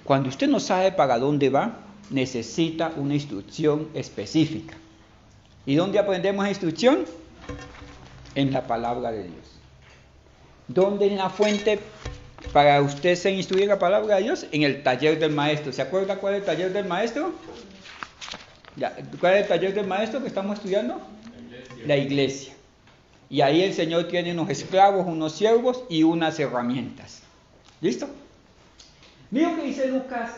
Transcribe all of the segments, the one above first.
Cuando usted no sabe para dónde va, necesita una instrucción específica. ¿Y dónde aprendemos instrucción? En la palabra de Dios. ¿Dónde es la fuente para usted se instruir la palabra de Dios? En el taller del maestro. ¿Se acuerda cuál es el taller del maestro? ¿Cuál es el taller del maestro que estamos estudiando? La iglesia. Y ahí el Señor tiene unos esclavos, unos siervos y unas herramientas. ¿Listo? Mira lo que dice Lucas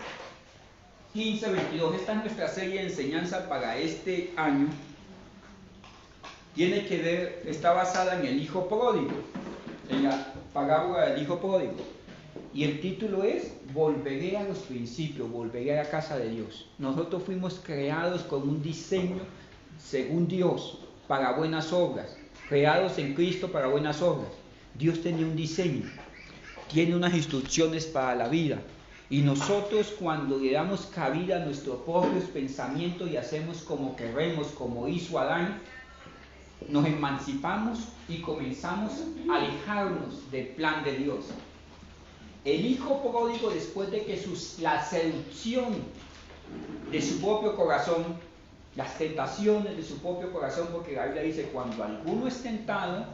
15:22. Esta es nuestra serie de enseñanza para este año. Tiene que ver, está basada en el hijo pródigo, en la parábola del hijo pródigo. Y el título es: Volveré a los principios, volveré a la casa de Dios. Nosotros fuimos creados con un diseño según Dios para buenas obras, creados en Cristo para buenas obras. Dios tenía un diseño, tiene unas instrucciones para la vida. Y nosotros, cuando le damos cabida a nuestros propios pensamientos y hacemos como queremos, como hizo Adán, nos emancipamos y comenzamos a alejarnos del plan de Dios. El hijo pródigo, después de que la seducción de su propio corazón, las tentaciones de su propio corazón, porque la Biblia dice: cuando alguno es tentado,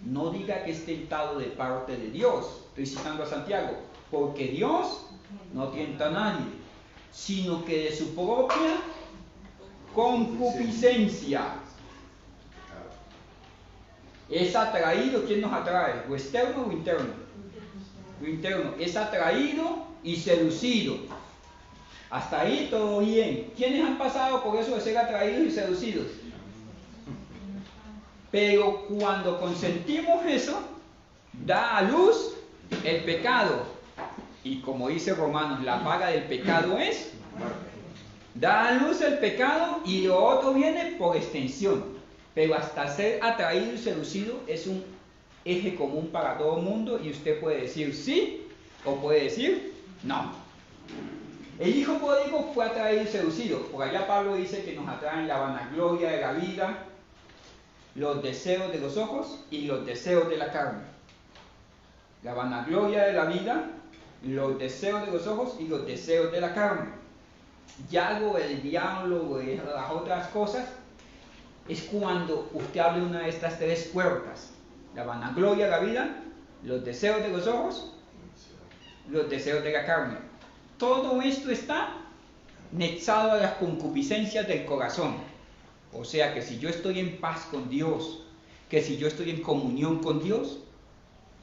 no diga que es tentado de parte de Dios. Estoy citando a Santiago, porque Dios no tienta a nadie, sino que de su propia concupiscencia es atraído. ¿Quién nos atrae? ¿O externo o interno? Lo interno. Es atraído y seducido. Hasta ahí todo bien. ¿Quiénes han pasado por eso de ser atraídos y seducidos? Pero cuando consentimos eso, da a luz el pecado. Y como dice Romanos, la paga del pecado es da a luz el pecado, y lo otro viene por extensión. Pero hasta ser atraído y seducido es un eje común para todo el mundo, y usted puede decir sí o puede decir no. El hijo pródigo fue atraído y seducido. Por allá Pablo dice que nos atraen la vanagloria de la vida, los deseos de los ojos y los deseos de la carne. La vanagloria de la vida, los deseos de los ojos y los deseos de la carne. Ya algo del diablo o de las otras cosas es cuando usted abre una de estas tres puertas: la vanagloria de la vida, los deseos de los ojos, los deseos de la carne. Todo esto está nexado a las concupiscencias del corazón. O sea que si yo estoy en paz con Dios, que si yo estoy en comunión con Dios,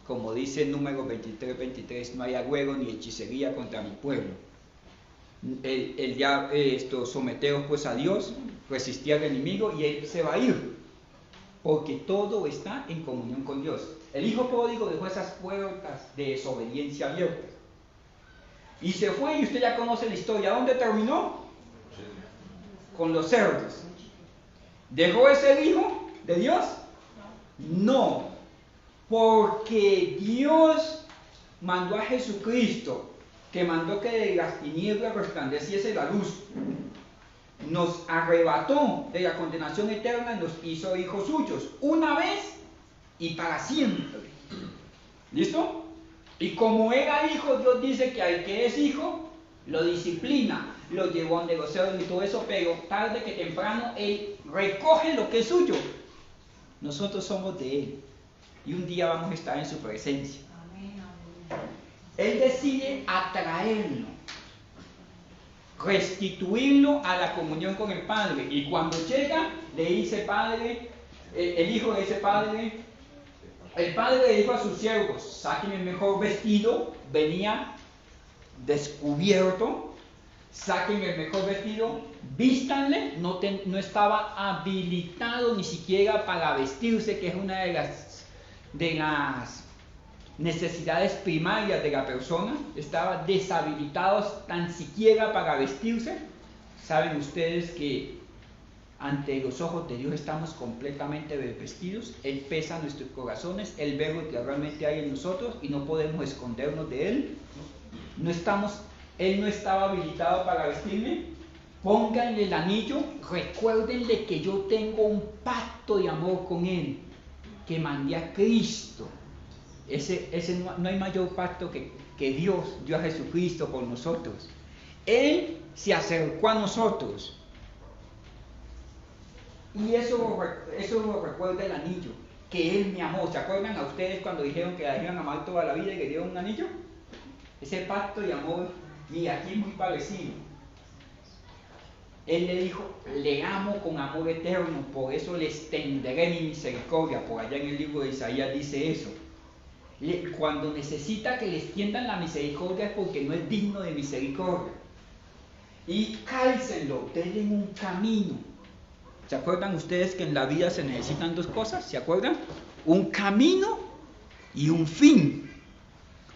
como dice el número 23:23, no hay agüero ni hechicería contra mi pueblo. Someteos pues a Dios, resistid al enemigo y él se va a ir, porque todo está en comunión con Dios. El hijo pródigo dejó esas puertas de desobediencia abiertas y se fue, y usted ya conoce la historia. ¿Dónde terminó? Con los cerdos. ¿Dejó ese hijo de Dios? No, porque Dios mandó a Jesucristo, que mandó que de las tinieblas resplandeciese la luz. Nos arrebató de la condenación eterna y nos hizo hijos suyos, una vez y para siempre. ¿Listo? Y como era hijo, Dios dice que al que es hijo, lo disciplina, lo llevó ante los cerdos y todo eso, pero tarde que temprano Él recoge lo que es suyo. Nosotros somos de Él, y un día vamos a estar en su presencia. Él decide atraerlo, restituirlo a la comunión con el Padre. Y cuando llega, le dice Padre, el hijo le dice Padre, el padre le dijo a sus siervos: saquen el mejor vestido, venía descubierto, saquen el mejor vestido, vístanle, no estaba habilitado ni siquiera para vestirse, que es una de las necesidades primarias de la persona. Estaba deshabilitado tan siquiera para vestirse. Saben ustedes que ante los ojos de Dios estamos completamente vestidos. Él pesa nuestros corazones, Él ve lo que realmente hay en nosotros y no podemos escondernos de Él. Él no estaba habilitado para vestirme. Pónganle el anillo, recuérdenle que yo tengo un pacto de amor con Él, que mandé a Cristo No hay mayor pacto que Dios dio a Jesucristo por nosotros. Él se acercó a nosotros. Y eso lo recuerda el anillo, que Él me amó. ¿Se acuerdan a ustedes cuando dijeron que la iban a amar toda la vida y que dieron un anillo? Ese pacto de amor, y aquí es muy parecido. Él le dijo, le amo con amor eterno, por eso le extenderé mi misericordia. Por allá en el libro de Isaías dice eso. Cuando necesita que le extiendan la misericordia es porque no es digno de misericordia. Y cálcenlo, denle un camino. ¿Se acuerdan ustedes que en la vida se necesitan dos cosas? ¿Se acuerdan? Un camino y un fin.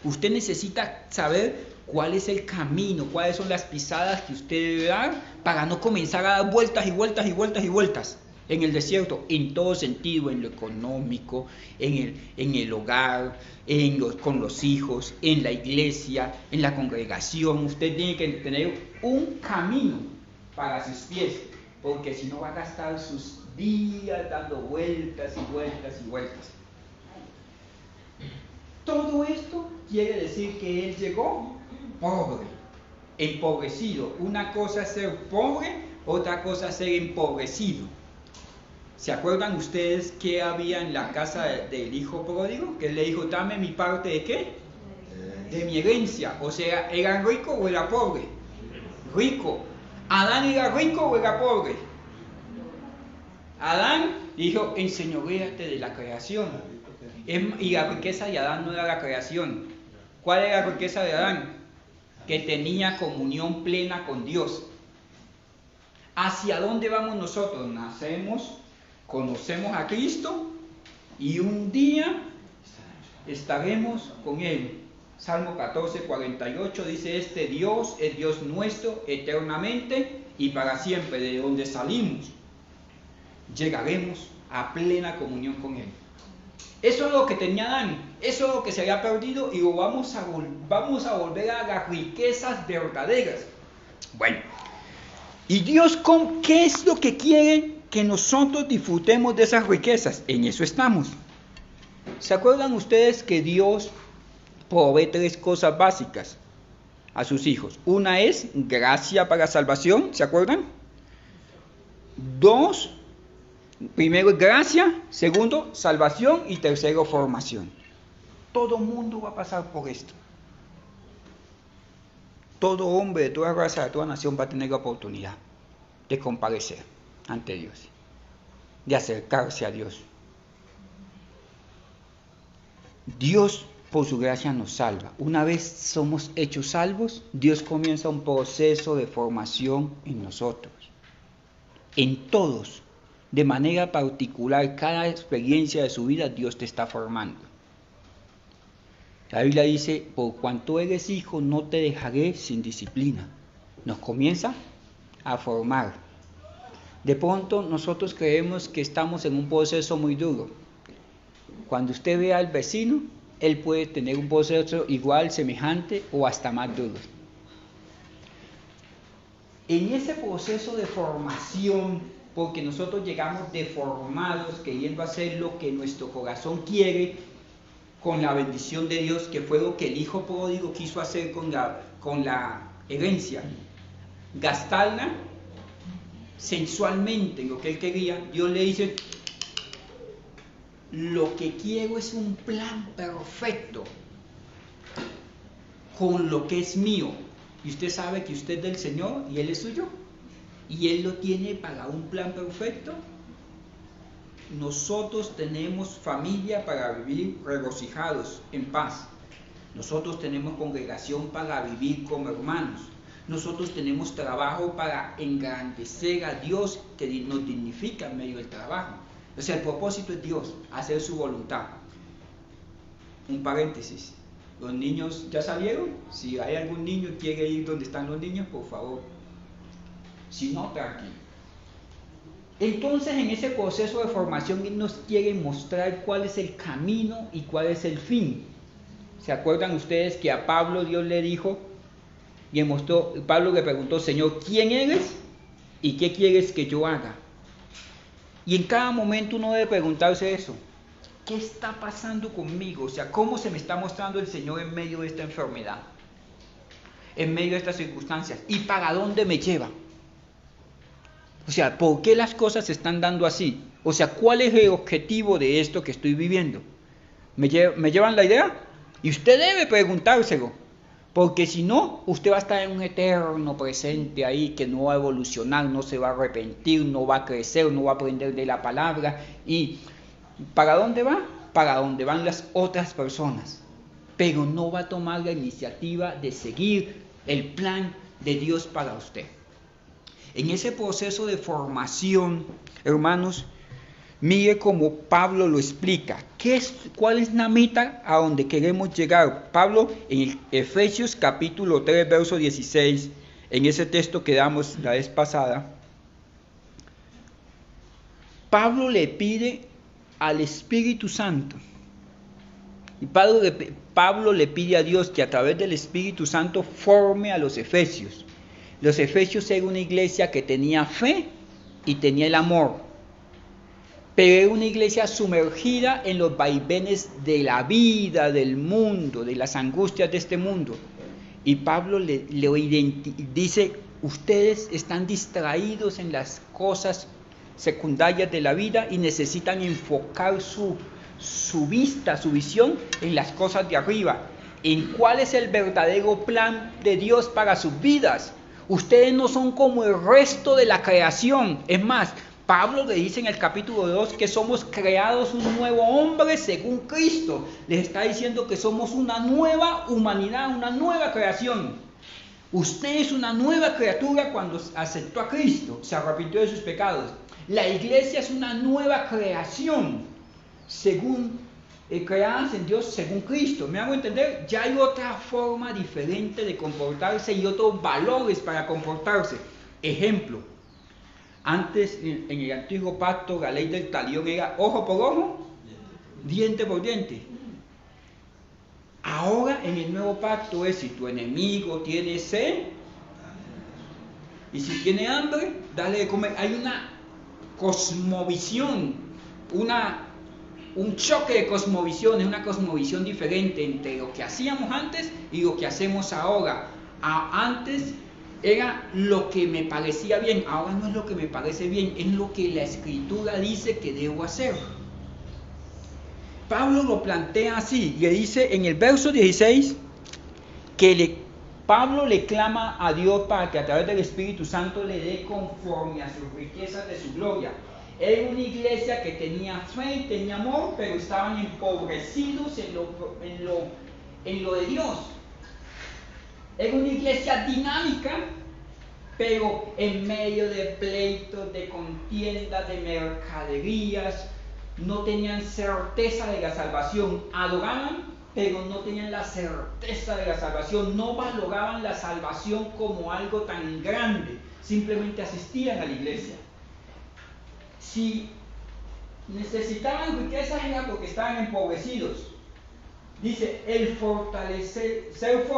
Usted necesita saber cuál es el camino, cuáles son las pisadas que usted debe dar para no comenzar a dar vueltas y vueltas y vueltas y vueltas en el desierto, en todo sentido, en lo económico, en el hogar, con los hijos, en la iglesia, en la congregación. Usted tiene que tener un camino para sus pies, porque si no va a gastar sus días dando vueltas y vueltas y vueltas. Todo esto quiere decir que él llegó pobre, empobrecido. Una cosa es ser pobre, otra cosa es ser empobrecido. ¿Se acuerdan ustedes qué había en la casa del hijo pródigo? Que él le dijo, dame mi parte ¿de qué? De mi herencia. O sea, ¿era rico o era pobre? Rico. ¿Adán era rico o era pobre? Adán dijo, enseñoréate de la creación. Y la riqueza de Adán no era la creación. ¿Cuál era la riqueza de Adán? Que tenía comunión plena con Dios. ¿Hacia dónde vamos nosotros? Nacemos, conocemos a Cristo y un día estaremos con Él. Salmo 14, 48 dice, este Dios es Dios nuestro eternamente y para siempre, de donde salimos, llegaremos a plena comunión con Él. Eso es lo que tenía Adán, eso es lo que se había perdido y lo vamos a volver a las riquezas verdaderas. Bueno, ¿y Dios qué es lo que quiere que nosotros disfrutemos de esas riquezas? En eso estamos. ¿Se acuerdan ustedes que Dios provee tres cosas básicas a sus hijos? Una es gracia para salvación, ¿se acuerdan? Dos, primero es gracia, segundo, salvación y tercero, formación. Todo mundo va a pasar por esto. Todo hombre de toda raza, de toda nación va a tener la oportunidad de comparecer ante Dios, de acercarse a Dios. Dios, por su gracia, nos salva. Una vez somos hechos salvos, Dios comienza un proceso de formación en nosotros, en todos. De manera particular, cada experiencia de su vida, Dios te está formando. La Biblia dice, por cuanto eres hijo, no te dejaré sin disciplina. Nos comienza a formar. De pronto, nosotros creemos que estamos en un proceso muy duro. Cuando usted ve al vecino, él puede tener un proceso igual, semejante o hasta más duro. En ese proceso de formación, porque nosotros llegamos deformados, queriendo hacer lo que nuestro corazón quiere, con la bendición de Dios, que fue lo que el hijo pródigo quiso hacer con la herencia, gastarla sensualmente en lo que él quería. Dios le dice, lo que quiero es un plan perfecto con lo que es mío. Y usted sabe que usted es del Señor y Él es suyo. Y Él lo tiene para un plan perfecto. Nosotros tenemos familia para vivir regocijados, en paz. Nosotros tenemos congregación para vivir como hermanos. Nosotros tenemos trabajo para engrandecer a Dios, que nos dignifica en medio del trabajo. O sea, el propósito es Dios, hacer su voluntad. Un paréntesis. ¿Los niños ya salieron? Si hay algún niño que quiere ir donde están los niños, por favor. Si no, tranquilo. Entonces, en ese proceso de formación, Él nos quiere mostrar cuál es el camino y cuál es el fin. ¿Se acuerdan ustedes que a Pablo Dios le dijo, y Pablo le preguntó, Señor, ¿quién eres y qué quieres que yo haga? Y en cada momento uno debe preguntarse eso. ¿qué está pasando conmigo? O sea, ¿cómo se me está mostrando el Señor en medio de esta enfermedad? En medio de estas circunstancias. ¿Y para dónde me lleva? O sea, ¿por qué las cosas se están dando así? O sea, ¿cuál es el objetivo de esto que estoy viviendo? ¿Me llevan la idea? Y usted debe preguntárselo. Porque si no, usted va a estar en un eterno presente ahí que no va a evolucionar, no se va a arrepentir, no va a crecer, no va a aprender de la palabra. ¿Y para dónde va? Para donde van las otras personas. Pero no va a tomar la iniciativa de seguir el plan de Dios para usted. En ese proceso de formación, hermanos, mire cómo Pablo lo explica. ¿Cuál es la meta a donde queremos llegar? Pablo en Efesios capítulo 3, verso 16, en ese texto que damos la vez pasada, Pablo le pide al Espíritu Santo. Y Pablo le pide a Dios que a través del Espíritu Santo forme a los efesios. Los efesios eran una iglesia que tenía fe y tenía el amor. Pero era una iglesia sumergida en los vaivenes de la vida, del mundo, de las angustias de este mundo. Y Pablo le dice, ustedes están distraídos en las cosas secundarias de la vida y necesitan enfocar su vista, su visión en las cosas de arriba. ¿En cuál es el verdadero plan de Dios para sus vidas? Ustedes no son como el resto de la creación. Es más, Pablo le dice en el capítulo 2 que somos creados un nuevo hombre según Cristo. Les está diciendo que somos una nueva humanidad, una nueva creación. Usted es una nueva criatura cuando aceptó a Cristo, se arrepintió de sus pecados. La iglesia es una nueva creación, creadas en Dios según Cristo. ¿Me hago entender? Ya hay otra forma diferente de comportarse y otros valores para comportarse. Ejemplo, antes en el antiguo pacto la ley del talión era ojo por ojo, diente por diente. Ahora en el nuevo pacto es si tu enemigo tiene sed y si tiene hambre, dale de comer. Hay una cosmovisión, un choque de cosmovisiones, una cosmovisión diferente entre lo que hacíamos antes y lo que hacemos ahora. Antes era lo que me parecía bien, ahora no es lo que me parece bien, es lo que la Escritura dice que debo hacer. Pablo lo plantea así, le dice en el verso 16 que Pablo le clama a Dios para que a través del Espíritu Santo le dé conforme a sus riquezas de su gloria. Era una iglesia que tenía fe y tenía amor, pero estaban empobrecidos en lo de Dios. Era una iglesia dinámica, pero en medio de pleitos, de contiendas, de mercaderías, no tenían certeza de la salvación. Adoraban, pero no tenían la certeza de la salvación. No valoraban la salvación como algo tan grande. Simplemente asistían a la iglesia. Si necesitaban riquezas era porque estaban empobrecidos. Dice, el ser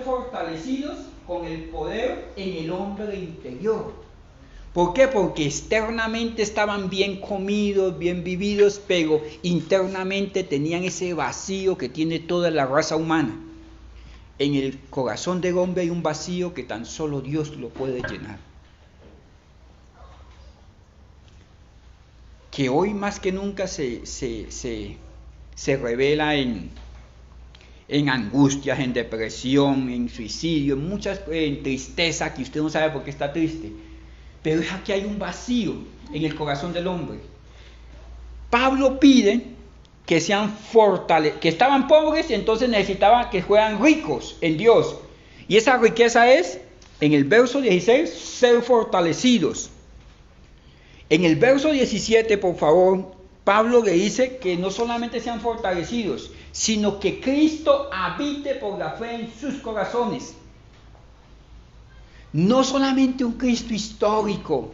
fortalecidos con el poder en el hombre interior. ¿Por qué? Porque externamente estaban bien comidos, bien vividos, pero internamente tenían ese vacío que tiene toda la raza humana. En el corazón del hombre hay un vacío que tan solo Dios lo puede llenar. Que hoy más que nunca se revela en angustias, en depresión, en suicidio, en tristeza, que usted no sabe por qué está triste. Pero es que hay un vacío en el corazón del hombre. Pablo pide que que estaban pobres y entonces necesitaban que fueran ricos en Dios. Y esa riqueza es, en el verso 16, ser fortalecidos. En el verso 17, por favor, Pablo le dice que no solamente sean fortalecidos, sino que Cristo habite por la fe en sus corazones. No solamente un Cristo histórico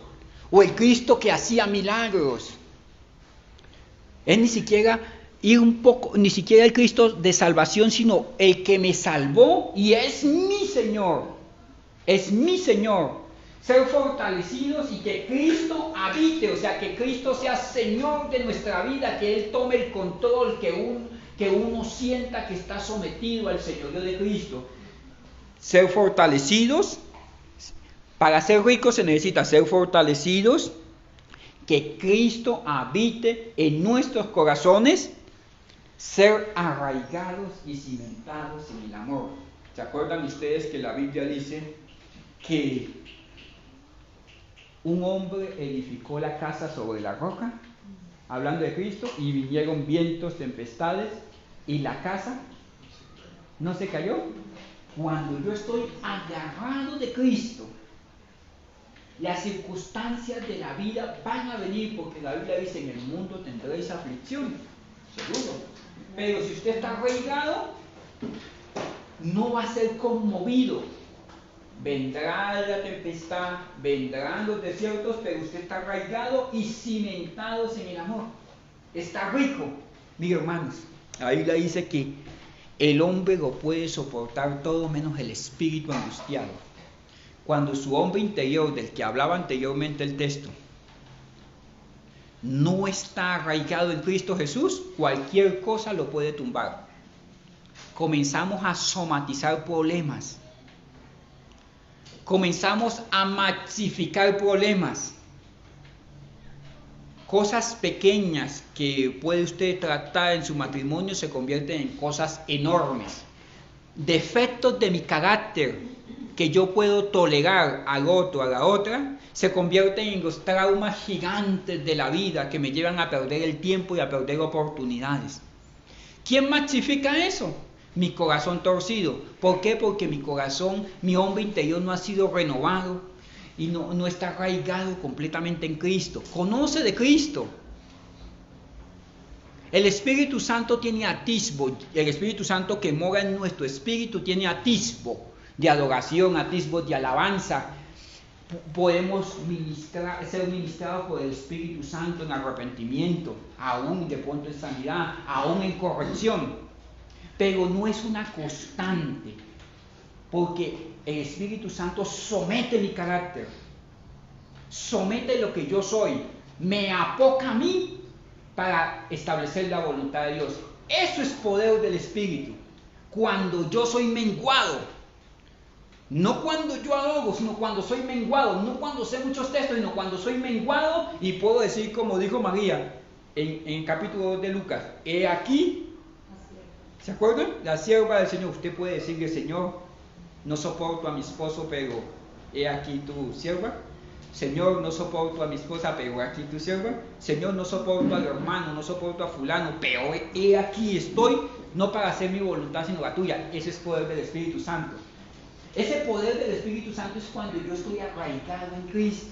o el Cristo que hacía milagros. Es ni siquiera el Cristo de salvación, sino el que me salvó y es mi Señor. Es mi Señor. ser fortalecidos y que Cristo habite, o sea, que Cristo sea Señor de nuestra vida, que Él tome el control, que uno sienta que está sometido al señorío de Cristo. Ser fortalecidos, para ser ricos se necesita ser fortalecidos, que Cristo habite en nuestros corazones, ser arraigados y cimentados en el amor. ¿Se acuerdan ustedes que la Biblia dice que un hombre edificó la casa sobre la roca, hablando de Cristo, y vinieron vientos, tempestades, y la casa no se cayó? Cuando yo estoy agarrado de Cristo, las circunstancias de la vida van a venir, porque la Biblia dice: en el mundo tendréis aflicción, seguro. Pero si usted está arraigado, no va a ser conmovido. Vendrá la tempestad, vendrán los desiertos, pero usted está arraigado y cimentados en el amor. Está rico. Mire, hermanos, la Biblia dice que el hombre lo puede soportar todo menos el espíritu angustiado. Cuando su hombre interior, del que hablaba anteriormente el texto, no está arraigado en Cristo Jesús, cualquier cosa lo puede tumbar. Comenzamos a somatizar problemas. Comenzamos a maxificar problemas. Cosas pequeñas que puede usted tratar en su matrimonio se convierten en cosas enormes. Defectos de mi carácter que yo puedo tolerar al otro, a la otra, se convierten en los traumas gigantes de la vida que me llevan a perder el tiempo y a perder oportunidades. ¿Quién maxifica eso? Mi corazón torcido. ¿Por qué? Porque mi corazón, mi hombre interior no ha sido renovado y no está arraigado completamente en Cristo. Conoce de Cristo. El Espíritu Santo tiene atisbo. El Espíritu Santo que mora en nuestro espíritu tiene atisbo de adoración, atisbo de alabanza. Podemos ser ministrados por el Espíritu Santo en arrepentimiento, aún de pronto en sanidad, aún en corrección. Pero no es una constante, porque el Espíritu Santo somete mi carácter, somete lo que yo soy, me apoca a mí para establecer la voluntad de Dios. Eso es poder del Espíritu, cuando yo soy menguado, no cuando yo adoro, sino cuando soy menguado, no cuando sé muchos textos, sino cuando soy menguado y puedo decir como dijo María en el capítulo 2 de Lucas: he aquí. ¿Se acuerdan? La sierva del Señor. Usted puede decirle: Señor, no soporto a mi esposo, pero he aquí tu sierva. Señor, no soporto a mi esposa, pero he aquí tu sierva. Señor, no soporto al hermano, no soporto a fulano, pero he aquí estoy, no para hacer mi voluntad, sino la tuya. Ese es poder del Espíritu Santo. Ese poder del Espíritu Santo es cuando yo estoy arraigado en Cristo,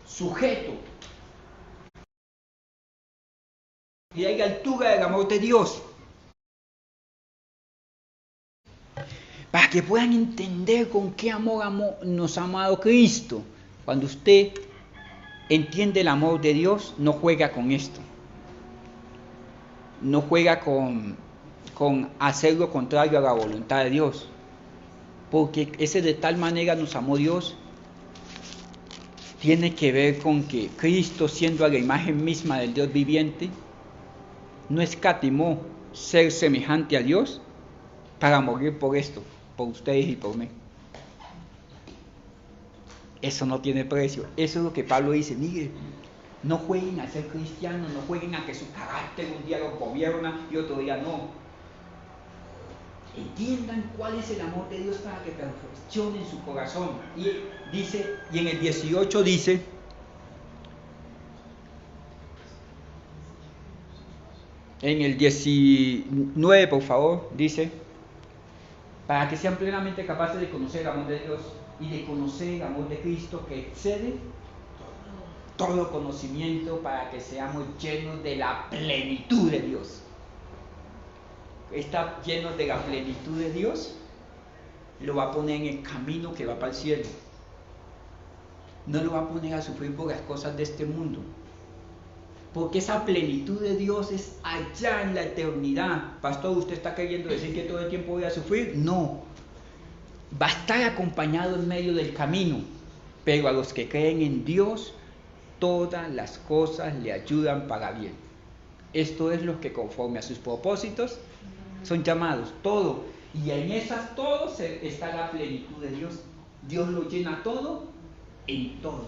sujeto, y hay altura del amor de Dios, para que puedan entender con qué amor nos ha amado Cristo. Cuando usted entiende el amor de Dios, no juega con esto, no juega con hacer lo contrario a la voluntad de Dios, porque ese de tal manera nos amó Dios tiene que ver con que Cristo, siendo a la imagen misma del Dios viviente, no escatimó ser semejante a Dios para morir por esto, por ustedes y por mí. Eso no tiene precio. Eso es lo que Pablo dice: mire, no jueguen a ser cristianos, no jueguen a que su carácter un día los gobierna y otro día no. Entiendan cuál es el amor de Dios para que perfeccionen su corazón. Y dice, y en el 18 dice: en el 19, por favor, dice: para que sean plenamente capaces de conocer el amor de Dios y de conocer el amor de Cristo, que excede todo conocimiento, para que seamos llenos de la plenitud de Dios. Está lleno de la plenitud de Dios, lo va a poner en el camino que va para el cielo. No lo va a poner a sufrir por las cosas de este mundo, porque esa plenitud de Dios es allá en la eternidad. Pastor, ¿usted está queriendo decir que todo el tiempo voy a sufrir? No. va a estar acompañado en medio del camino, pero a los que creen en Dios, todas las cosas le ayudan para bien. Esto es lo que conforme a sus propósitos son llamados, todo. Y en esas todos está la plenitud de Dios. Dios lo llena todo en todos.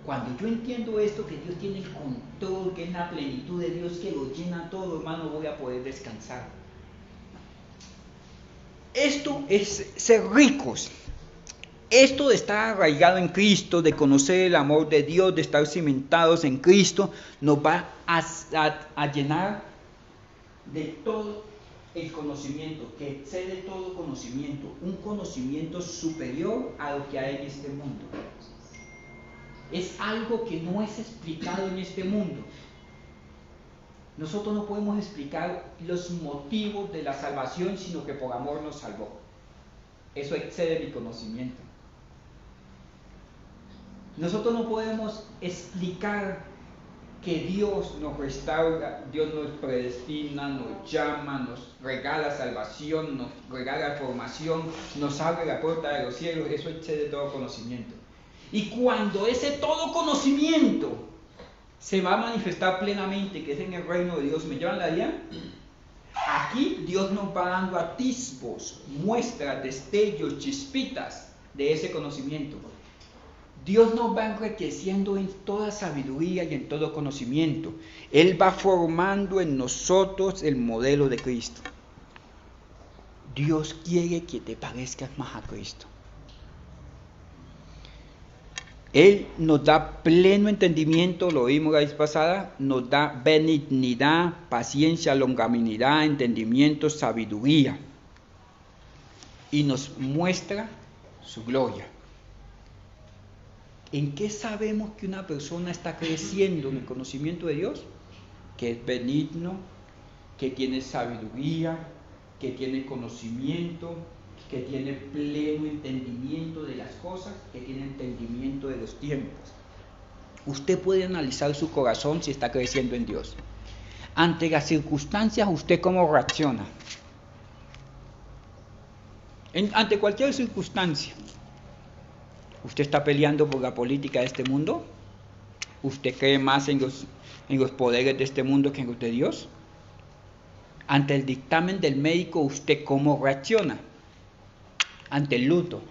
Cuando yo entiendo esto, que Dios tiene el control, que es la plenitud de Dios, que lo llena todo, hermano, voy a poder descansar. Esto es ser ricos. Esto de estar arraigado en Cristo, de conocer el amor de Dios, de estar cimentados en Cristo, nos va a llenar de todo el conocimiento, que excede todo conocimiento, un conocimiento superior a lo que hay en este mundo. Es algo que no es explicado en este mundo. Nosotros no podemos explicar los motivos de la salvación, sino que por amor nos salvó. Eso excede mi conocimiento. Nosotros no podemos explicar que Dios nos restaura, Dios nos predestina, nos llama, nos regala salvación, nos regala formación, nos abre la puerta de los cielos. Eso excede todo conocimiento. Y cuando ese todo conocimiento se va a manifestar plenamente, que es en el reino de Dios, ¿me llevan la idea? Aquí Dios nos va dando atisbos, muestras, destellos, chispitas de ese conocimiento. Dios nos va enriqueciendo en toda sabiduría y en todo conocimiento. Él va formando en nosotros el modelo de Cristo. Dios quiere que te parezcas más a Cristo. Él nos da pleno entendimiento, lo vimos la vez pasada, nos da benignidad, paciencia, longanimidad, entendimiento, sabiduría. Y nos muestra su gloria. ¿En qué sabemos que una persona está creciendo en el conocimiento de Dios? Que es benigno, que tiene sabiduría, que tiene conocimiento, que tiene pleno entendimiento de las cosas, que tiene entendimiento de los tiempos. Usted puede analizar su corazón si está creciendo en Dios. Ante las circunstancias, ¿usted cómo reacciona? Ante cualquier circunstancia. ¿Usted está peleando por la política de este mundo? ¿Usted cree más en los poderes de este mundo que en los de Dios? Ante el dictamen del médico, ¿usted cómo reacciona? Ante el luto.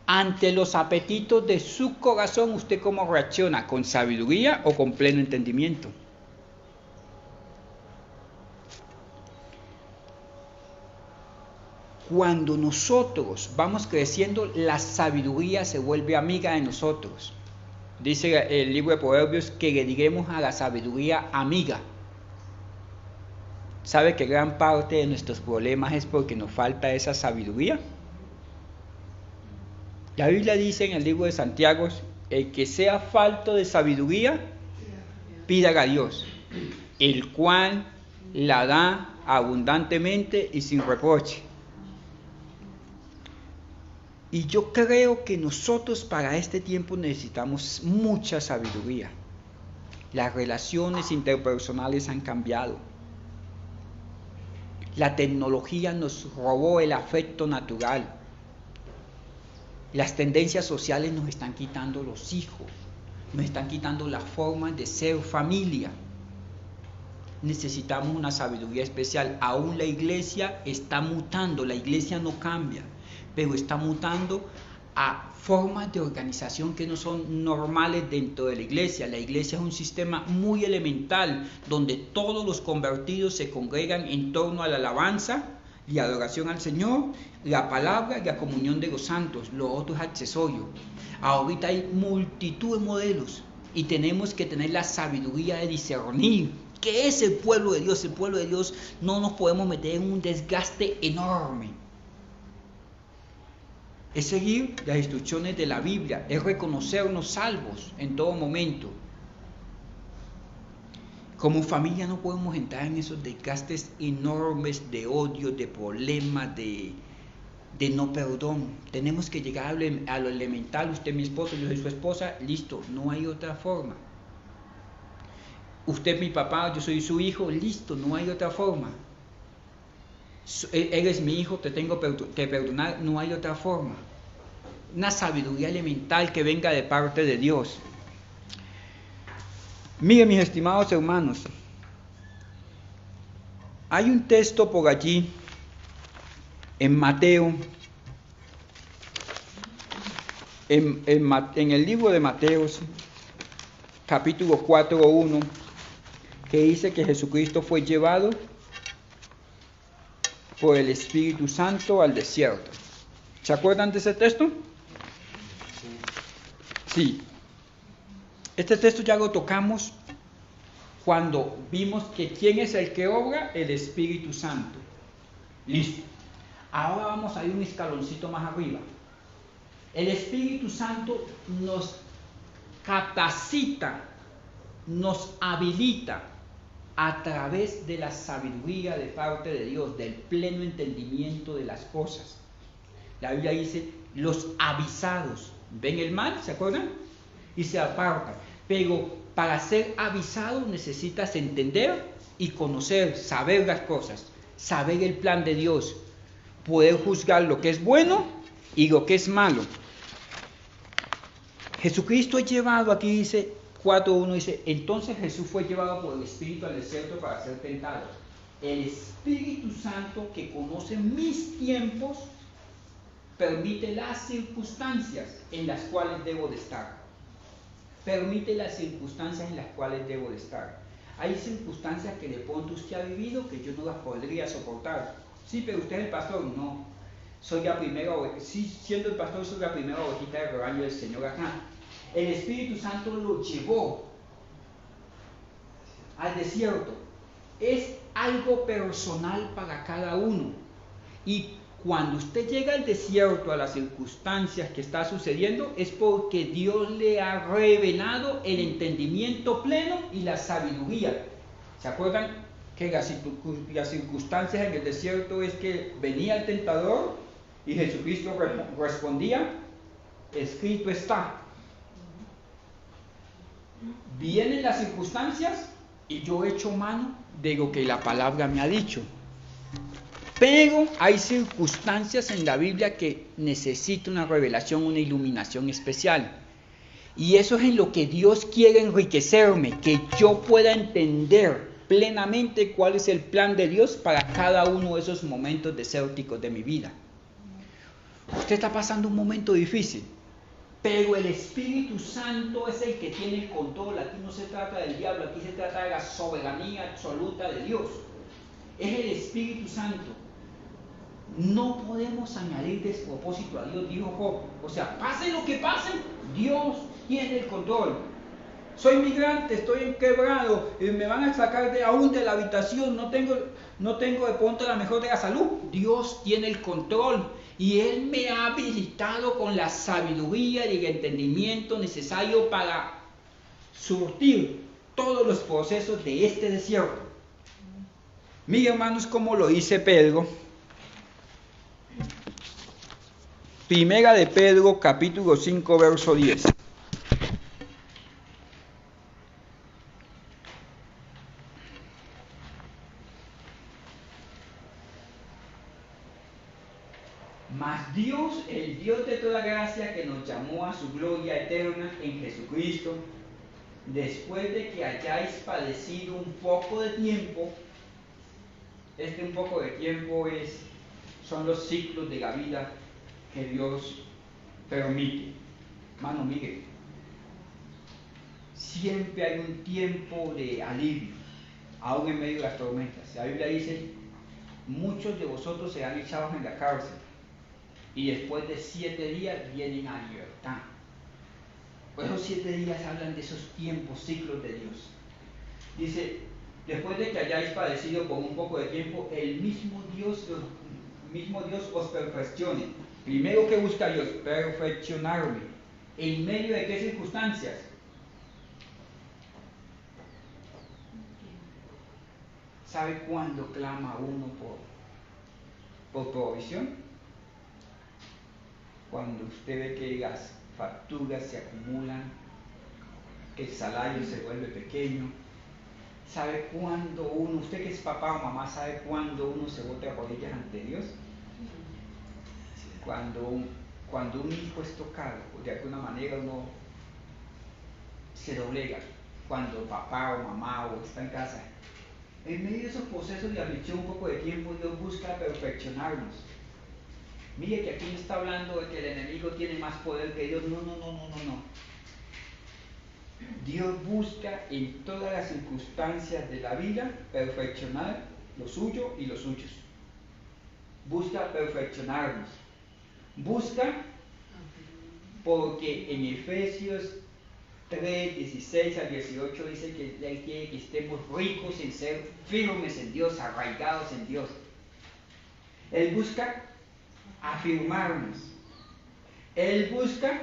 Ante los apetitos de su corazón, ¿usted cómo reacciona? ¿Con sabiduría o con pleno entendimiento? Cuando nosotros vamos creciendo, la sabiduría se vuelve amiga de nosotros. Dice el libro de Proverbios que le diremos a la sabiduría amiga. ¿Sabe que gran parte de nuestros problemas es porque nos falta esa sabiduría? La Biblia dice en el libro de Santiago, el que sea falto de sabiduría, pídala a Dios, el cual la da abundantemente y sin reproche. Y yo creo que nosotros para este tiempo necesitamos mucha sabiduría. Las relaciones interpersonales han cambiado. La tecnología nos robó el afecto natural. Las tendencias sociales nos están quitando los hijos, nos están quitando la forma de ser familia. Necesitamos una sabiduría especial. Aún la iglesia está mutando, la iglesia no cambia, pero está mutando a formas de organización que no son normales dentro de la iglesia. La iglesia es un sistema muy elemental, donde todos los convertidos se congregan en torno a la alabanza y adoración al Señor, la palabra y la comunión de los santos. Lo otro es accesorio. Ahorita hay multitud de modelos y tenemos que tener la sabiduría de discernir qué es el pueblo de Dios. El pueblo de Dios no nos podemos meter en un desgaste enorme. Es seguir las instrucciones de la Biblia, es reconocernos salvos en todo momento. Como familia no podemos entrar en esos desgastes enormes de odio, de problemas, de no perdón. Tenemos que llegar a lo elemental. Usted es mi esposo, yo soy su esposa, listo, no hay otra forma. Usted es mi papá, yo soy su hijo, listo, no hay otra forma. Eres mi hijo, te tengo que perdonar, no hay otra forma. Una sabiduría elemental que venga de parte de Dios. Miren, mis estimados hermanos, hay un texto por allí en Mateo, en el libro de Mateos, capítulo 4:1, que dice que Jesucristo fue llevado por el Espíritu Santo al desierto. ¿Se acuerdan de ese texto? Sí. Este texto ya lo tocamos cuando vimos que ¿quién es el que obra? El Espíritu Santo. Listo. Ahora vamos a ir un escaloncito más arriba. El Espíritu Santo nos capacita, nos habilita a través de la sabiduría de parte de Dios, del pleno entendimiento de las cosas. La Biblia dice, los avisados ven el mal, ¿se acuerdan? Y se apartan. Pero para ser avisado necesitas entender y conocer, saber las cosas, saber el plan de Dios, poder juzgar lo que es bueno y lo que es malo. Jesucristo es llevado, aquí dice 4:1, dice, entonces Jesús fue llevado por el Espíritu al desierto para ser tentado. El Espíritu Santo, que conoce mis tiempos, permite las circunstancias en las cuales debo de estar. Permite las circunstancias en las cuales debo de estar. Hay circunstancias que de pronto usted ha vivido que yo no las podría soportar. Sí, pero usted es el pastor. No, soy la primera, sí, siendo el pastor soy la primera ovejita del rebaño del Señor acá. El Espíritu Santo lo llevó al desierto. Es algo personal para cada uno. Y cuando usted llega al desierto, a las circunstancias que está sucediendo, es porque Dios le ha revelado el entendimiento pleno y la sabiduría. ¿Se acuerdan que las circunstancias en el desierto es que venía el tentador y Jesucristo respondía, escrito está? Vienen las circunstancias y yo echo mano de lo que la palabra me ha dicho. Pero hay circunstancias en la Biblia que necesitan una revelación, una iluminación especial. Y eso es en lo que Dios quiere enriquecerme, que yo pueda entender plenamente cuál es el plan de Dios para cada uno de esos momentos desérticos de mi vida. Usted está pasando un momento difícil, pero el Espíritu Santo es el que tiene el control. Aquí no se trata del diablo, aquí se trata de la soberanía absoluta de Dios. Es el Espíritu Santo. No podemos añadir despropósito a Dios, dijo Job. O sea, pase lo que pase, Dios tiene el control. Soy migrante, estoy enquebrado, me van a sacar aún de la habitación, no tengo de pronto la mejor de la salud. Dios tiene el control y Él me ha habilitado con la sabiduría y el entendimiento necesario para surtir todos los procesos de este desierto. Miren, hermanos, cómo lo dice Pedro. Primera de Pedro, capítulo 5, verso 10. Mas Dios, el Dios de toda gracia, que nos llamó a su gloria eterna en Jesucristo, después de que hayáis padecido un poco de tiempo, un poco de tiempo son los ciclos de la vida que Dios permite. Hermano, mire, siempre hay un tiempo de alivio, aún en medio de las tormentas. La Biblia dice, muchos de vosotros serán echados en la cárcel y después de 7 días vienen a libertad. Por esos 7 días hablan de esos tiempos, ciclos de Dios. Dice, después de que hayáis padecido por un poco de tiempo, el mismo Dios os perfeccione. Primero, que busca Dios, perfeccionarme. ¿En medio de qué circunstancias? ¿Sabe cuándo clama uno por provisión? Cuando usted ve que las facturas se acumulan, que el salario se vuelve pequeño, ¿Sabe cuándo uno, usted que es papá o mamá, sabe cuándo uno se bota de rodillas ante Dios? Cuando un hijo es tocado, de alguna manera uno se doblega. Cuando papá o mamá o está en casa, en medio de esos procesos de aflicción, un poco de tiempo, Dios busca perfeccionarnos. Mire que aquí no está hablando de que el enemigo tiene más poder que Dios. No. Dios busca en todas las circunstancias de la vida perfeccionar lo suyo y los suyos. Busca perfeccionarnos. Busca porque en Efesios 3, 16 al 18 dice que Él quiere que estemos ricos en ser firmes en Dios, arraigados en Dios. Él busca afirmarnos. Él busca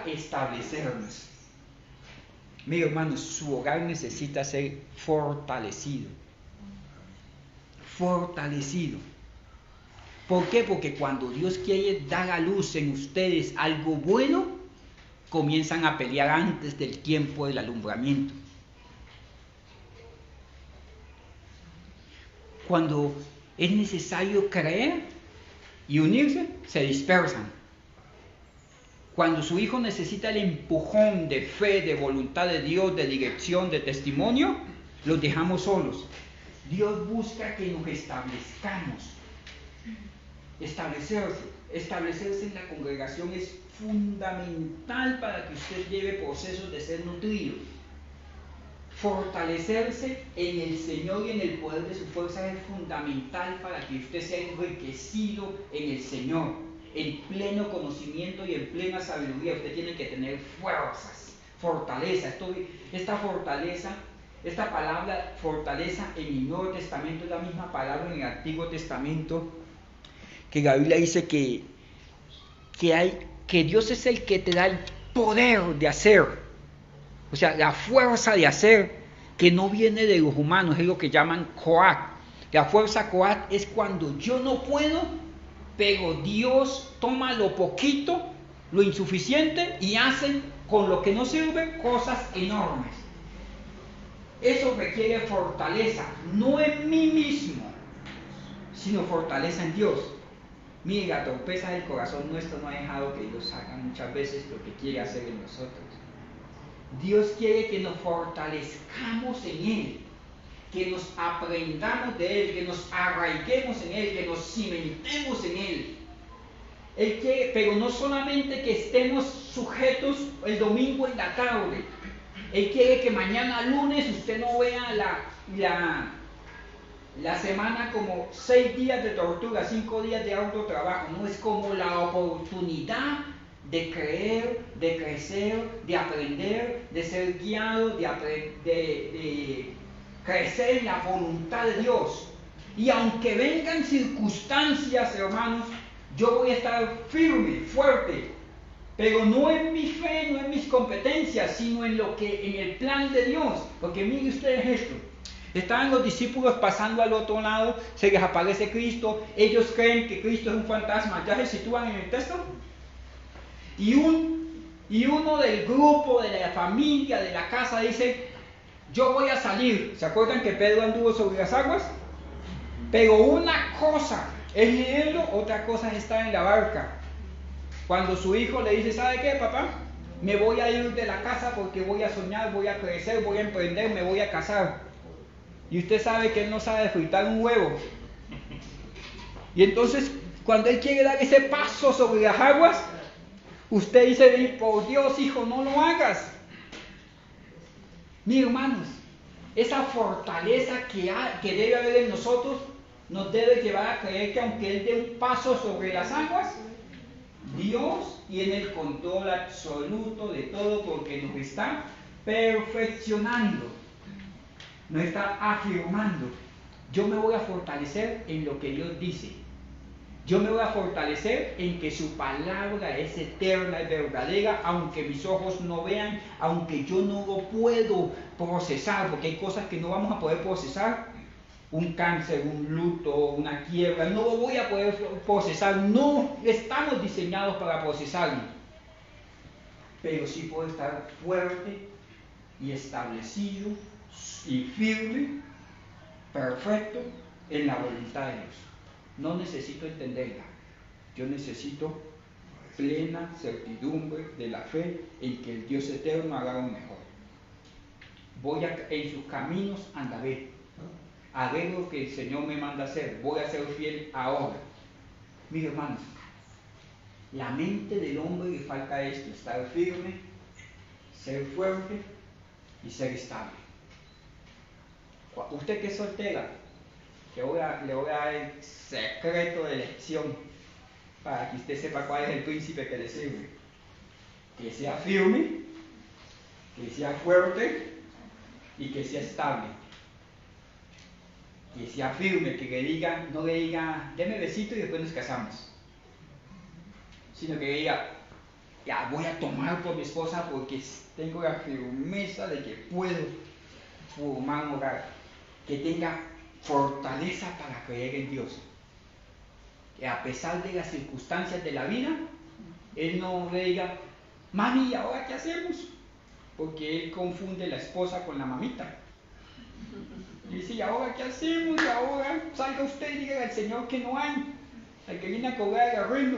establecernos. Mire, hermanos, su hogar necesita ser fortalecido. Fortalecido. ¿Por qué? Porque cuando Dios quiere dar a luz en ustedes algo bueno, comienzan a pelear antes del tiempo del alumbramiento. Cuando es necesario creer y unirse, se dispersan. Cuando su hijo necesita el empujón de fe, de voluntad de Dios, de dirección, de testimonio, los dejamos solos. Dios busca que nos establezcamos. Establecerse en la congregación es fundamental para que usted lleve procesos de ser nutrido. Fortalecerse en el Señor y en el poder de su fuerza es fundamental para que usted sea enriquecido en el Señor, en pleno conocimiento y en plena sabiduría. Usted tiene que tener fuerzas, fortaleza. Esta fortaleza, esta palabra fortaleza en el Nuevo Testamento es la misma palabra en el Antiguo Testamento, que la Biblia dice que Dios es el que te da el poder de hacer, o sea, la fuerza de hacer, que no viene de los humanos, es lo que llaman Coat. La fuerza Coat es cuando yo no puedo, pero Dios toma lo poquito, lo insuficiente, y hacen con lo que no sirve cosas enormes. Eso requiere fortaleza, no en mí mismo, sino fortaleza en Dios. Mire, la torpeza del corazón nuestro no ha dejado que Dios haga muchas veces lo que quiere hacer en nosotros. Dios quiere que nos fortalezcamos en Él, que nos aprendamos de Él, que nos arraiguemos en Él, que nos cimentemos en Él. Él quiere, pero no solamente que estemos sujetos el domingo en la tarde. Él quiere que mañana lunes usted no vea la semana como 6 días de tortura, 5 días de autotrabajo. No, es como la oportunidad de creer, de crecer, de aprender, de ser guiado, de crecer en la voluntad de Dios. Y aunque vengan circunstancias, hermanos, yo voy a estar firme, fuerte, pero no en mi fe, no en mis competencias, sino en el plan de Dios. Porque miren ustedes esto. Estaban los discípulos pasando al otro lado, se les aparece Cristo, ellos creen que Cristo es un fantasma, ya se sitúan en el texto. Y uno del grupo, de la familia, de la casa dice, yo voy a salir. ¿Se acuerdan que Pedro anduvo sobre las aguas? Pero una cosa es leerlo, otra cosa es estar en la barca. Cuando su hijo le dice, ¿sabe qué, papá? Me voy a ir de la casa porque voy a soñar, voy a crecer, voy a emprender, me voy a casar. Y usted sabe que él no sabe fritar un huevo. Y entonces, cuando él quiere dar ese paso sobre las aguas, usted dice, por Dios, hijo, no lo hagas. Mis hermanos, esa fortaleza que debe haber en nosotros nos debe llevar a creer que aunque Él dé un paso sobre las aguas, Dios tiene el control absoluto de todo, porque nos está perfeccionando, nos está afirmando. Yo me voy a fortalecer en lo que Dios dice. Yo me voy a fortalecer en que su palabra es eterna, es verdadera, aunque mis ojos no vean, aunque yo no lo puedo procesar, porque hay cosas que no vamos a poder procesar. Un cáncer, un luto, una quiebra, no lo voy a poder procesar, no estamos diseñados para procesarlo. Pero sí puedo estar fuerte y establecido y firme, perfecto en la voluntad de Dios. No necesito entenderla, yo necesito plena certidumbre de la fe en que el Dios eterno hará lo mejor. En sus caminos andaré, haré lo que el Señor me manda hacer, voy a ser fiel ahora. Mis hermanos, la mente del hombre le falta esto: estar firme, ser fuerte y ser estable. Usted que es soltera, le voy a dar el secreto de elección para que usted sepa cuál es el príncipe que le sirve. Que sea firme, que sea fuerte y que sea estable. Que sea firme, que no le diga, deme besito y después nos casamos. Sino que diga, ya voy a tomar por mi esposa porque tengo la firmeza de que puedo formar un hogar. Que tenga fortaleza para creer en Dios. Que a pesar de las circunstancias de la vida, él no le diga, mami, ¿y ahora qué hacemos? Porque él confunde la esposa con la mamita. Y dice, ¿y ahora qué hacemos? Y ahora salga usted y diga al Señor que no hay. Al que viene a cobrar el arruino.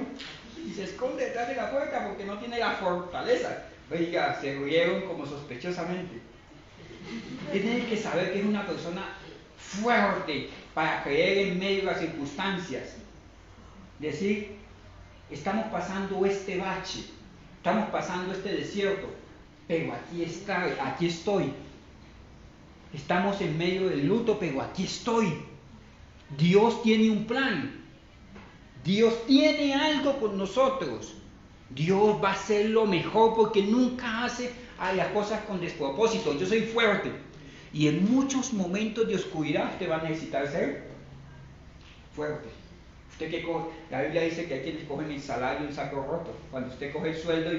Y se esconde detrás de la puerta porque no tiene la fortaleza. Oiga, se rieron como sospechosamente. Tiene que saber que es una persona fuerte para creer en medio de las circunstancias. Decir, estamos pasando este bache, estamos pasando este desierto, pero aquí estoy. Estamos en medio del luto, pero aquí estoy. Dios tiene un plan. Dios tiene algo con nosotros. Dios va a hacer lo mejor porque nunca hace las cosas con despropósito. Yo soy fuerte. Y en muchos momentos de oscuridad usted va a necesitar ser fuerte. Usted que coge, la Biblia dice que hay quienes cogen el salario en saco roto. Cuando usted coge el sueldo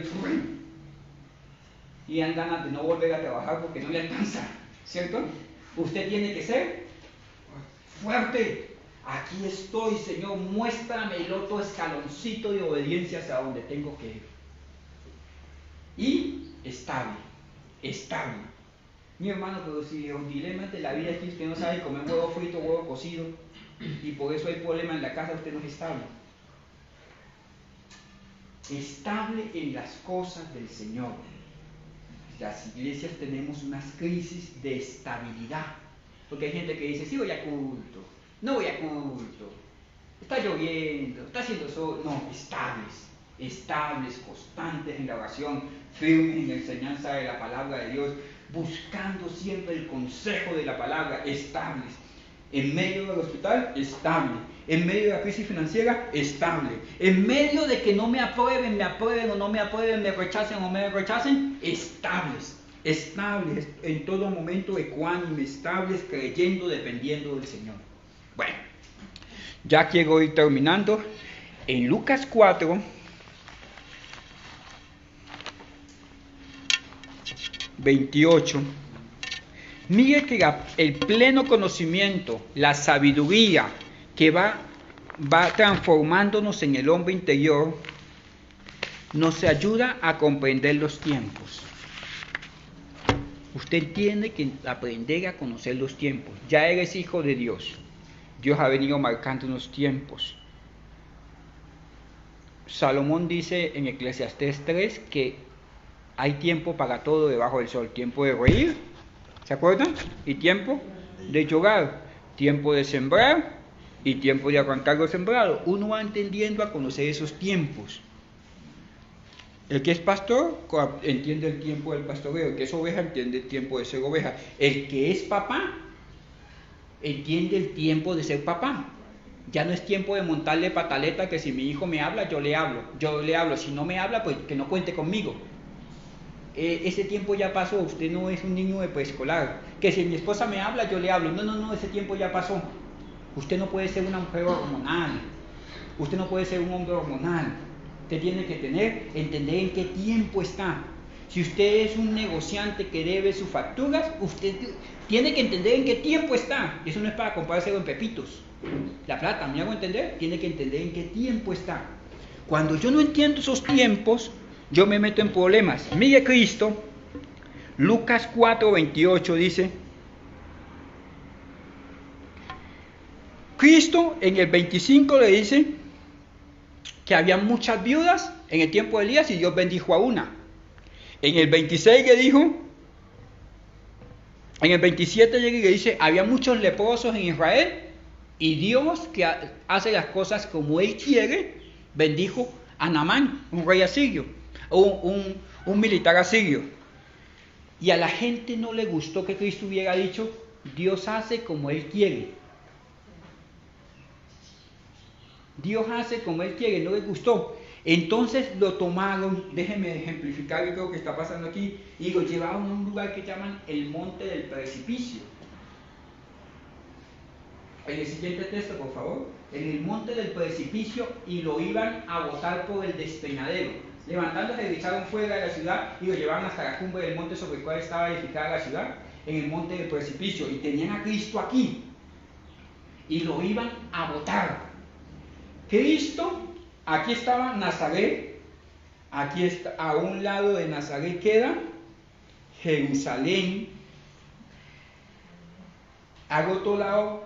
y dan ganas de no volver a trabajar porque no le alcanza, ¿cierto? Usted tiene que ser fuerte. Aquí estoy, Señor, muéstrame el otro escaloncito de obediencia hacia donde tengo que ir. Y estable. Mi hermano, pero si los dilemas de la vida es que usted no sabe comer huevo frito, huevo cocido, y por eso hay problema en la casa, usted no es estable. Estable en las cosas del Señor. Las iglesias tenemos unas crisis de estabilidad. Porque hay gente que dice, sí voy a culto, no voy a culto, está lloviendo, está haciendo sol. No, estables, constantes en la oración, firmes en la enseñanza de la palabra de Dios, buscando siempre el consejo de la palabra, estables. En medio del hospital, estable. En medio de la crisis financiera, estable. En medio de que no me aprueben o no me aprueben, me rechacen o me rechacen, estables. Estables, en todo momento ecuánimes, estables, creyendo, dependiendo del Señor. Bueno, ya quiero ir terminando. En Lucas 4, ...28... mire que el pleno conocimiento, la sabiduría que va transformándonos en el hombre interior, nos ayuda a comprender los tiempos. Usted tiene que aprender a conocer los tiempos. Ya eres hijo de Dios. Dios ha venido marcando unos tiempos. Salomón dice en Eclesiastés 3 que hay tiempo para todo debajo del sol. Tiempo de reír, ¿se acuerdan? Y tiempo de llorar, tiempo de sembrar y tiempo de arrancar lo sembrado. Uno va entendiendo a conocer esos tiempos. El que es pastor entiende el tiempo del pastoreo. El que es oveja entiende el tiempo de ser oveja. El que es papá entiende el tiempo de ser papá. Ya no es tiempo de montarle pataleta que si mi hijo me habla, yo le hablo. Si no me habla, pues que no cuente conmigo. Ese tiempo ya pasó. Usted no es un niño de preescolar. Que si mi esposa me habla, yo le hablo. No, ese tiempo ya pasó. Usted no puede ser una mujer hormonal. Usted no puede ser un hombre hormonal. Usted tiene que entender en qué tiempo está. Si usted es un negociante que debe sus facturas, usted tiene que entender en qué tiempo está. Eso no es para comprárselo en pepitos. La plata, ¿me hago entender? Tiene que entender en qué tiempo está. Cuando yo no entiendo esos tiempos, yo me meto en problemas. Mire Cristo, Lucas 4:28 dice, Cristo en el 25 le dice que había muchas viudas en el tiempo de Elías y Dios bendijo a una. En el 26 le dijo, en el 27 llega y le dice, había muchos leprosos en Israel y Dios, que hace las cosas como Él quiere, bendijo a Naamán, un rey asirio, un militar asirio. Y a la gente no le gustó que Cristo hubiera dicho, Dios hace como Él quiere. Dios hace como Él quiere, no les gustó. Entonces lo tomaron, déjenme ejemplificar lo que está pasando aquí, y lo llevaron a un lugar que llaman el Monte del Precipicio. En el siguiente texto, por favor. En el Monte del Precipicio, y lo iban a botar por el despeñadero. Levantándose, le echaron fuera de la ciudad y lo llevaron hasta la cumbre del monte sobre el cual estaba edificada la ciudad, en el Monte del Precipicio. Y tenían a Cristo aquí. Y lo iban a botar. Cristo, aquí estaba Nazaret, aquí está, a un lado de Nazaret queda Jerusalén, al otro lado,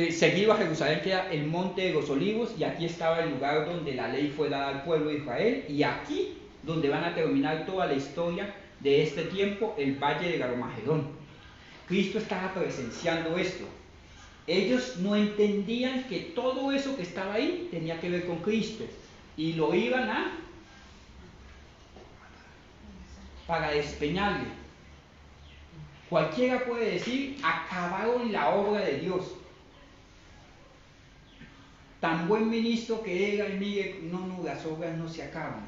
seguido a Jerusalén queda el Monte de los Olivos, y aquí estaba el lugar donde la ley fue dada al pueblo de Israel, y aquí donde van a terminar toda la historia de este tiempo, el Valle del Armagedón. Cristo estaba presenciando esto. Ellos no entendían que todo eso que estaba ahí tenía que ver con Cristo, y lo iban para despeñarle. Cualquiera puede decir, acabaron la obra de Dios. Tan buen ministro que era, y mire, no, las obras no se acaban.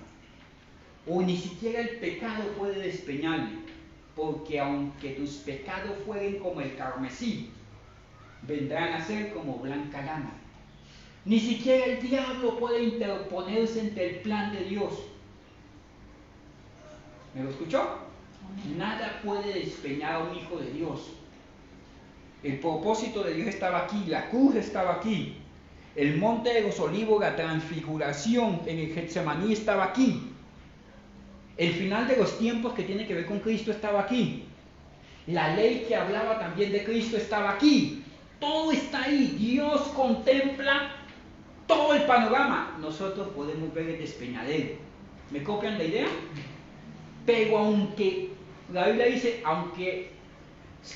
O ni siquiera el pecado puede despeñarle, porque aunque tus pecados fueren como el carmesí, vendrán a ser como blanca lana. Ni siquiera el diablo puede interponerse entre el plan de Dios. ¿Me lo escuchó? Nada puede despeñar a un hijo de Dios. El propósito de Dios estaba aquí, la cruz estaba aquí, el monte de los olivos, la transfiguración en el Getsemaní estaba aquí, el final de los tiempos que tiene que ver con Cristo estaba aquí, la ley que hablaba también de Cristo estaba aquí. Todo está ahí. Dios contempla todo el panorama. Nosotros podemos ver el despeñadero. ¿Me copian la idea? Pero aunque, la Biblia dice, aunque,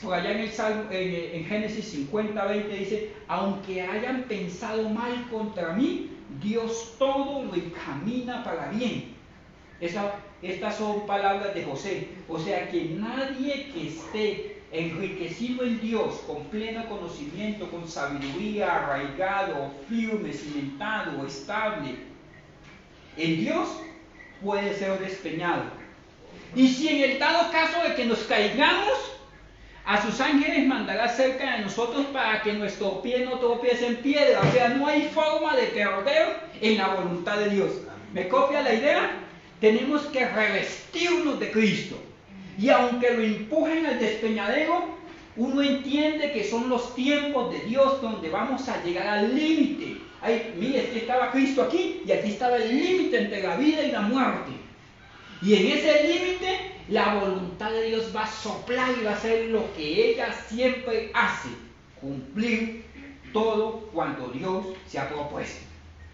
por allá en Génesis 50:20 dice, aunque hayan pensado mal contra mí, Dios todo lo encamina para bien. Estas son palabras de José. O sea que nadie que esté enriquecido en Dios, con pleno conocimiento, con sabiduría, arraigado, firme, cimentado, estable en Dios, puede ser despeñado. Y si en el dado caso de que nos caigamos, a sus ángeles mandará cerca de nosotros para que nuestro pie no tropiece en piedra. O sea, no hay forma de perder en la voluntad de Dios. ¿Me copia la idea? Tenemos que revestirnos de Cristo. Y aunque lo empujen al despeñadero, uno entiende que son los tiempos de Dios donde vamos a llegar al límite. Ay, mire, aquí estaba Cristo aquí y aquí estaba el límite entre la vida y la muerte. Y en ese límite, la voluntad de Dios va a soplar y va a hacer lo que ella siempre hace: cumplir todo cuanto Dios se ha propuesto.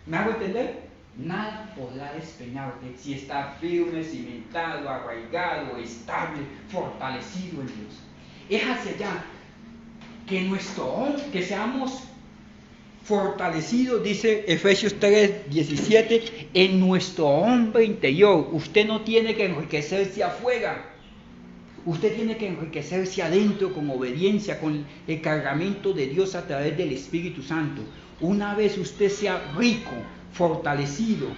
¿Me hago entender? Nada podrá despeñarte si está firme, cimentado, arraigado, estable, fortalecido en Dios. Es hacia allá que seamos fortalecidos, dice Efesios 3:17, en nuestro hombre interior. Usted no tiene que enriquecerse afuera, usted tiene que enriquecerse adentro con obediencia, con el cargamento de Dios a través del Espíritu Santo. Una vez usted sea rico, fortalecido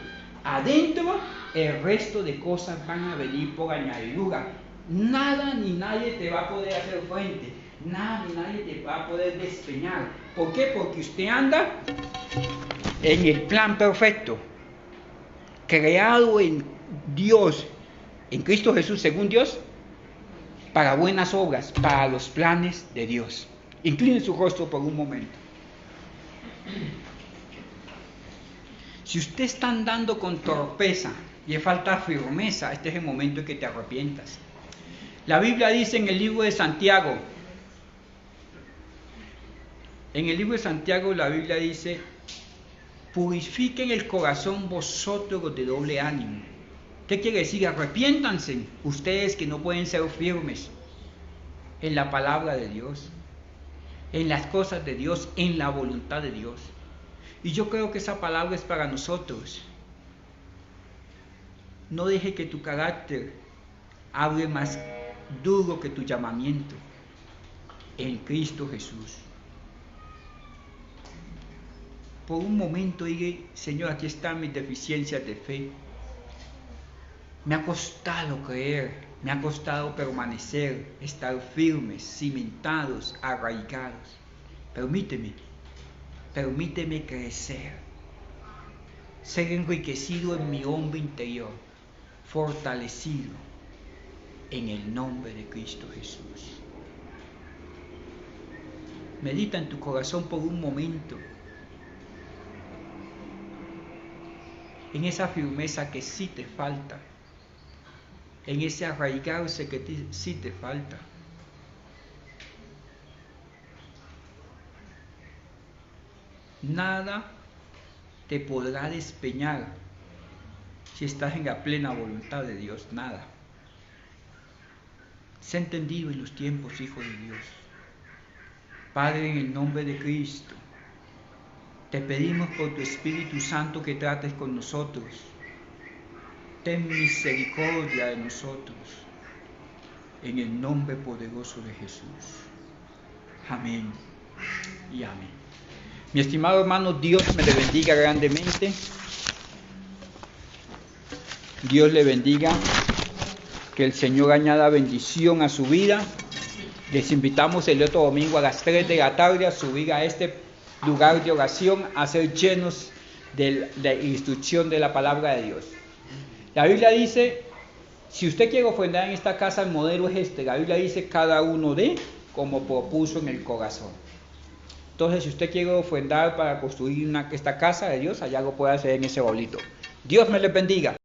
adentro, el resto de cosas van a venir por añadidura. Nada ni nadie te va a poder hacer frente, nada ni nadie te va a poder despeñar. ¿Por qué? Porque usted anda en el plan perfecto, creado en Dios, en Cristo Jesús, según Dios, para buenas obras, para los planes de Dios. Incline su rostro por un momento. Si usted está andando con torpeza y le falta firmeza, este es el momento en que te arrepientas. La Biblia dice en el libro de Santiago, la Biblia dice, purifiquen el corazón vosotros los de doble ánimo. ¿Qué quiere decir? Arrepiéntanse ustedes que no pueden ser firmes en la palabra de Dios, en las cosas de Dios, en la voluntad de Dios. Y yo creo que esa palabra es para nosotros. No deje que tu carácter hable más duro que tu llamamiento en Cristo Jesús. Por un momento dije, Señor, aquí están mis deficiencias de fe. Me ha costado creer, me ha costado permanecer, estar firmes, cimentados, arraigados. Permíteme crecer, ser enriquecido en mi hombre interior, fortalecido en el nombre de Cristo Jesús. Medita en tu corazón por un momento en esa firmeza que sí te falta, en ese arraigarse que sí te falta. Nada te podrá despeñar si estás en la plena voluntad de Dios, nada. Sé entendido en los tiempos, hijo de Dios. Padre, en el nombre de Cristo, te pedimos por tu Espíritu Santo que trates con nosotros. Ten misericordia de nosotros, en el nombre poderoso de Jesús. Amén y amén. Mi estimado hermano, Dios me le bendiga grandemente. Dios le bendiga. Que el Señor añada bendición a su vida. Les invitamos el otro domingo a las 3 de la tarde a subir a este lugar de oración, a ser llenos de la instrucción de la palabra de Dios. La Biblia dice, si usted quiere ofrendar en esta casa, el modelo es este. La Biblia dice, cada uno dé como propuso en el corazón. Entonces, si usted quiere ofrendar para construir esta casa de Dios, allá lo puede hacer en ese bolito. Dios me les bendiga.